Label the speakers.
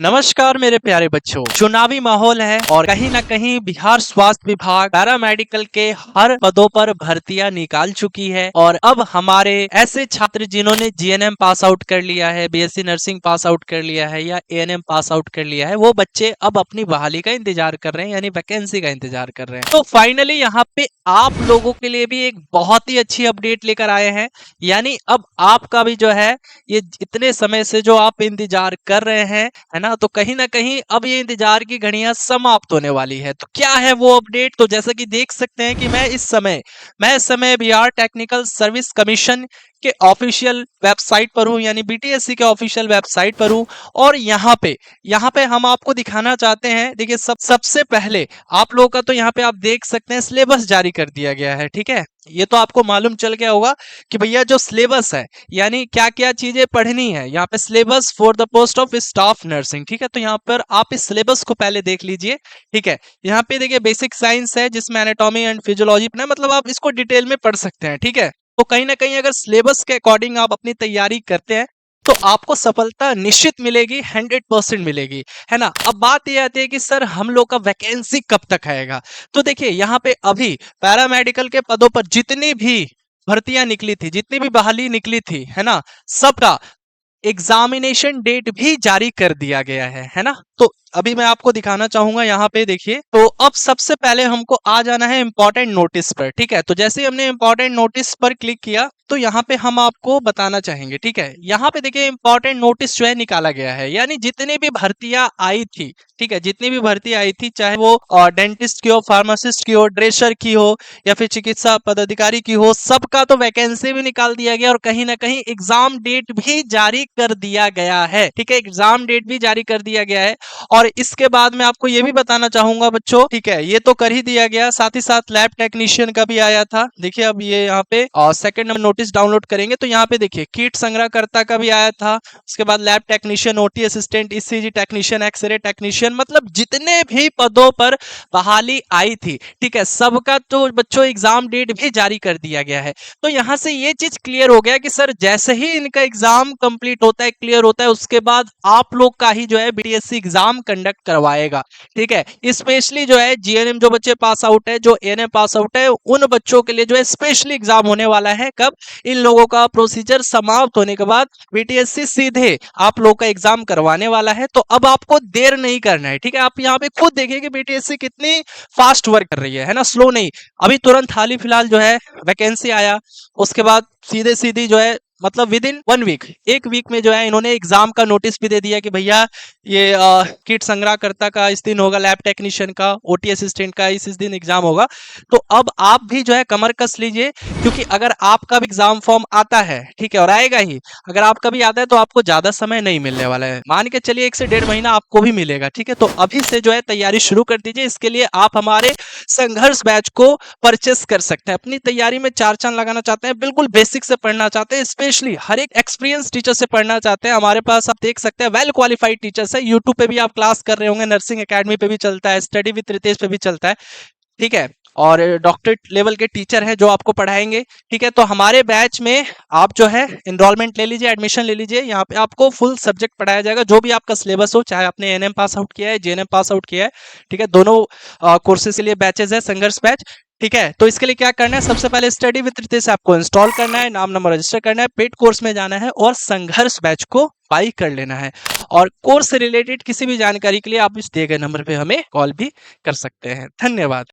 Speaker 1: नमस्कार मेरे प्यारे बच्चों। चुनावी माहौल है और कहीं ना कहीं बिहार स्वास्थ्य विभाग पैरामेडिकल के हर पदों पर भर्तियां निकाल चुकी है और अब हमारे ऐसे छात्र जिन्होंने जीएनएम पास आउट कर लिया है, बीएससी नर्सिंग पास आउट कर लिया है या एएनएम पास आउट कर लिया है, वो बच्चे अब अपनी बहाली का इंतजार कर रहे हैं, यानी वैकेंसी का इंतजार कर रहे हैं। तो फाइनली यहाँ पे आप लोगों के लिए भी एक बहुत ही अच्छी अपडेट लेकर आए हैं। यानी अब आपका भी जो है ये इतने समय से जो आप इंतजार कर रहे हैं, है ना, तो कहीं ना कहीं अब ये इंतजार की घड़ियां समाप्त होने वाली है। तो क्या है वो अपडेट? तो जैसा कि देख सकते हैं कि मैं इस समय बिहार टेक्निकल सर्विस कमीशन के ऑफिशियल वेबसाइट पर हूं, यानी बीटीएससी के ऑफिशियल वेबसाइट पर हूं। और यहाँ पे हम आपको दिखाना चाहते हैं। देखिए सबसे पहले आप लोगों का तो यहाँ पे आप देख सकते हैं सिलेबस जारी कर दिया गया है। ठीक है, ये तो आपको मालूम चल गया होगा कि भैया जो सिलेबस है यानी क्या क्या चीजें पढ़नी है। यहाँ पे syllabus for the post of staff nursing. ठीक है, तो यहाँ पर आप इस सिलेबस को पहले देख लीजिए। ठीक है, यहाँ पे देखिए बेसिक साइंस है जिसमें एनाटॉमी एंड फिजियोलॉजी है, मतलब आप इसको डिटेल में पढ़ सकते हैं। ठीक है, तो कहीं ना कहीं अगर सिलेबस के अकॉर्डिंग आप अपनी तैयारी करते हैं तो आपको सफलता निश्चित मिलेगी, 100% मिलेगी, है ना। अब बात यह आती है कि सर हम लोग का वैकेंसी कब तक आएगा। तो देखिए यहाँ पे अभी पैरामेडिकल के पदों पर जितनी भी भर्तियां निकली थी, जितनी भी बहाली निकली थी, है ना, सबका एग्जामिनेशन डेट भी जारी कर दिया गया है ना। तो अभी मैं आपको दिखाना चाहूंगा यहाँ पे देखिए। तो अब सबसे पहले हमको आ जाना है इंपॉर्टेंट नोटिस पर। ठीक है, तो जैसे ही हमने इंपॉर्टेंट नोटिस पर क्लिक किया तो यहाँ पे हम आपको बताना चाहेंगे। ठीक है, यहाँ पे देखिए इंपॉर्टेंट नोटिस जो है निकाला गया है, यानी जितनी भी भर्तियां आई थी, ठीक है, जितनी भी भर्ती आई थी, चाहे वो डेंटिस्ट की हो, फार्मासिस्ट की हो, ड्रेसर की हो या फिर चिकित्सा पदाधिकारी की हो, सबका तो वैकेंसी भी निकाल दिया गया और कहीं ना कहीं एग्जाम डेट भी जारी कर दिया गया है। ठीक है, एग्जाम डेट भी जारी कर दिया गया है। और इसके बाद मैं आपको ये भी बताना चाहूंगा बच्चों, ठीक है, ये तो कर ही दिया गया, साथ ही साथ लैब टेक्नीशियन का भी आया था। देखिए अब ये यहाँ पे सेकंड नंबर नोटिस डाउनलोड करेंगे तो यहाँ पे देखिए कीट संग्रहकर्ता का भी आया था। उसके बाद lab technician, OT assistant, ECG technician, x ray technician, मतलब जितने भी पदों पर बहाली आई थी, ठीक है, सबका तो बच्चों एग्जाम डेट भी जारी कर दिया गया है। तो यहाँ से ये चीज क्लियर हो गया कि सर जैसे ही इनका एग्जाम कंप्लीट होता है, क्लियर होता है, उसके बाद आप लोग का ही जो है बीटीएससी एग्जाम कंडक्ट करवाएगा। ठीक है, स्पेशली जो है जीएनएम जो बच्चे पास आउट है, जो एएनएम पास आउट है, उन बच्चों के लिए जो है स्पेशली एग्जाम होने वाला है। कब? इन लोगों का प्रोसीजर समाप्त होने के बाद बीटीएससी सीधे आप लोग का एग्जाम करवाने वाला है। तो अब आपको देर नहीं करना है। ठीक है, आप यहाँ पे खुद देखिए कि बीटीएससी कितनी फास्ट वर्क कर रही है ना, स्लो नहीं। अभी तुरंत हाल ही फिलहाल जो है वैकेंसी आया, उसके बाद सीधी जो है मतलब विद इन 1 वीक, 1 वीक में जो है इन्होंने एग्जाम का नोटिस भी दे दिया कि भैया ये किट संग्रहकर्ता का इस दिन होगा, लैब टेक्नीशियन का, ओटी असिस्टेंट का इस दिन एग्जाम होगा। तो अब आप भी जो है कमर कस लीजिए, क्योंकि अगर आपका भी एग्जाम फॉर्म आता है, ठीक है, और आएगा ही, अगर आपका भी आता है तो आपको ज्यादा समय नहीं मिलने वाला है। मान के चलिए 1 से 1.5 महीना आपको भी मिलेगा। ठीक है, तो अभी से जो है तैयारी शुरू कर दीजिए। इसके लिए आप हमारे संघर्ष बैच को परचेस कर सकते हैं। अपनी तैयारी में 4 चांद लगाना चाहते हैं, बिल्कुल बेसिक से पढ़ना चाहते हैं, स्पेशली हर एक एक्सपीरियंस टीचर से पढ़ना चाहते हैं, हमारे पास आप देख सकते हैं वेल क्वालिफाइड टीचर्स है। यूट्यूब पे भी आप क्लास कर रहे होंगे, नर्सिंग एकेडमी पे भी चलता है, स्टडी विद रितेश पे भी चलता है। ठीक है, और डॉक्टरेट लेवल के टीचर है जो आपको पढ़ाएंगे। ठीक है, तो हमारे बैच में आप जो है एनरोलमेंट ले लीजिए, एडमिशन ले लीजिए। यहाँ पे आपको फुल सब्जेक्ट पढ़ाया जाएगा, जो भी आपका सिलेबस हो, चाहे आपने एएनएम पास आउट किया है, जीएनएम पास आउट किया है। ठीक है, दोनों कोर्सेज के लिए बैचेज है, संघर्ष बैच। ठीक है, तो इसके लिए क्या करना है, सबसे पहले स्टडी विद रितेश आपको इंस्टॉल करना है, नाम नंबर रजिस्टर करना है, पेड कोर्स में जाना है और संघर्ष बैच को बाई कर लेना है। और कोर्स से रिलेटेड किसी भी जानकारी के लिए आप इस दिए गए नंबर पे हमें कॉल भी कर सकते हैं। धन्यवाद।